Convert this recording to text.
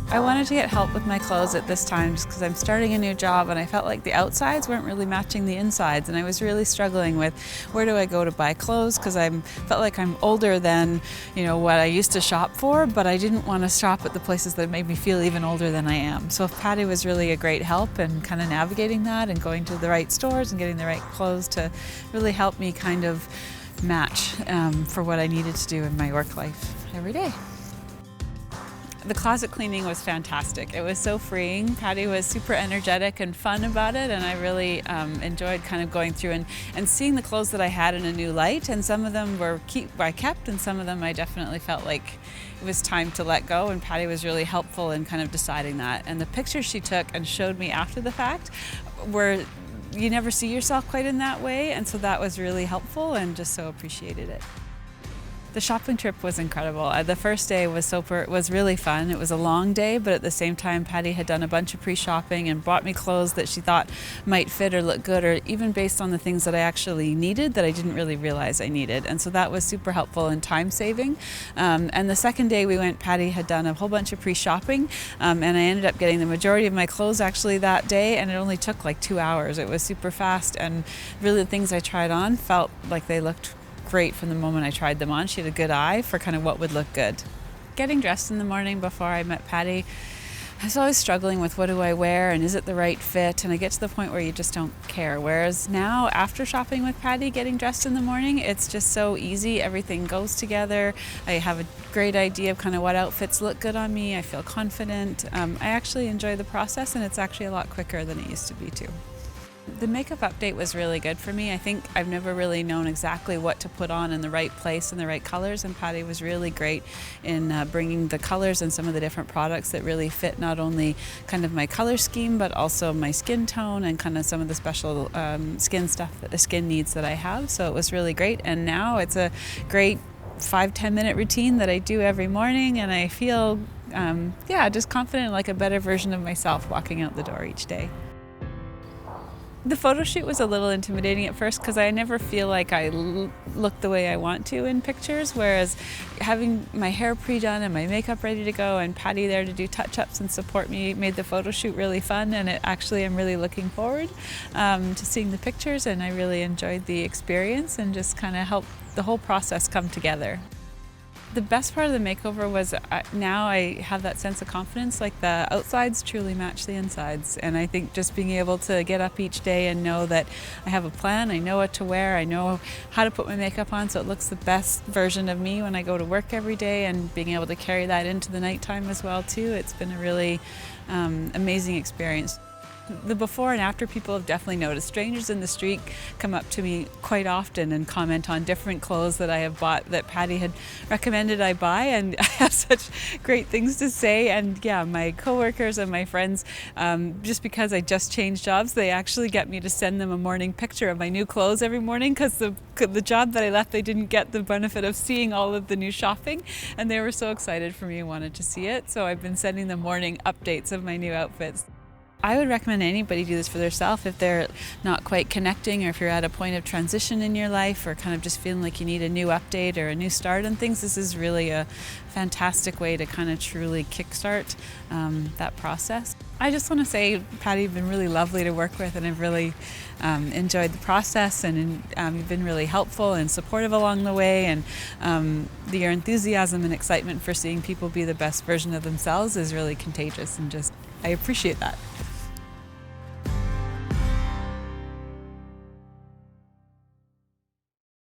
I wanted to get help with my clothes at this time just because I'm starting a new job and I felt like the outsides weren't really matching the insides, and I was really struggling with where do I go to buy clothes because I felt like I'm older than what I used to shop for, but I didn't want to shop at the places that made me feel even older than I am. So Patti was really a great help in kind of navigating that and going to the right stores and getting the right clothes to really help me kind of match for what I needed to do in my work life every day. The closet cleaning was fantastic. It was so freeing. Patti was super energetic and fun about it, and I really enjoyed kind of going through and seeing the clothes that I had in a new light, and some of them I kept, and some of them I definitely felt like it was time to let go, and Patti was really helpful in kind of deciding that. And the pictures she took and showed me after the fact were, you never see yourself quite in that way, and so that was really helpful and just so appreciated it. The shopping trip was incredible. The first day was really fun. It was a long day, but at the same time, Patti had done a bunch of pre-shopping and bought me clothes that she thought might fit or look good, or even based on the things that I actually needed that I didn't really realize I needed. And so that was super helpful and time-saving. And the second day we went, Patti had done a whole bunch of pre-shopping, and I ended up getting the majority of my clothes actually that day, and it only took like 2 hours. It was super fast, and really the things I tried on felt like they looked great from the moment I tried them on. She had a good eye for kind of what would look good. Getting dressed in the morning before I met Patti, I was always struggling with what do I wear and is it the right fit, and I get to the point where you just don't care. Whereas now, after shopping with Patti, getting dressed in the morning, it's just so easy. Everything goes together. I have a great idea of kind of what outfits look good on me. I feel confident. I actually enjoy the process, and it's actually a lot quicker than it used to be too. The makeup update was really good for me. I think I've never really known exactly what to put on in the right place and the right colors, and Patti was really great in bringing the colors and some of the different products that really fit not only kind of my color scheme but also my skin tone and kind of some of the special skin stuff that the skin needs that I have. So it was really great, and now it's a great 5-10 minute routine that I do every morning, and I feel just confident, like a better version of myself walking out the door each day. The photo shoot was a little intimidating at first because I never feel like I look the way I want to in pictures, whereas having my hair pre-done and my makeup ready to go and Patti there to do touch-ups and support me made the photo shoot really fun, and I'm really looking forward to seeing the pictures, and I really enjoyed the experience and just kind of helped the whole process come together. The best part of the makeover was now I have that sense of confidence, like the outsides truly match the insides, and I think just being able to get up each day and know that I have a plan, I know what to wear, I know how to put my makeup on so it looks the best version of me when I go to work every day, and being able to carry that into the nighttime as well too. It's been a really amazing experience. The before and after people have definitely noticed. Strangers in the street come up to me quite often and comment on different clothes that I have bought that Patti had recommended I buy, and I have such great things to say. And yeah, my coworkers and my friends, just because I just changed jobs, they actually get me to send them a morning picture of my new clothes every morning, because the job that I left, they didn't get the benefit of seeing all of the new shopping, and they were so excited for me and wanted to see it. So I've been sending them morning updates of my new outfits. I would recommend anybody do this for themselves if they're not quite connecting, or if you're at a point of transition in your life, or kind of just feeling like you need a new update or a new start on things. This is really a fantastic way to kind of truly kickstart that process. I just want to say, Patti, you've been really lovely to work with, and I've really enjoyed the process, and you've been really helpful and supportive along the way, and your enthusiasm and excitement for seeing people be the best version of themselves is really contagious, and just I appreciate that.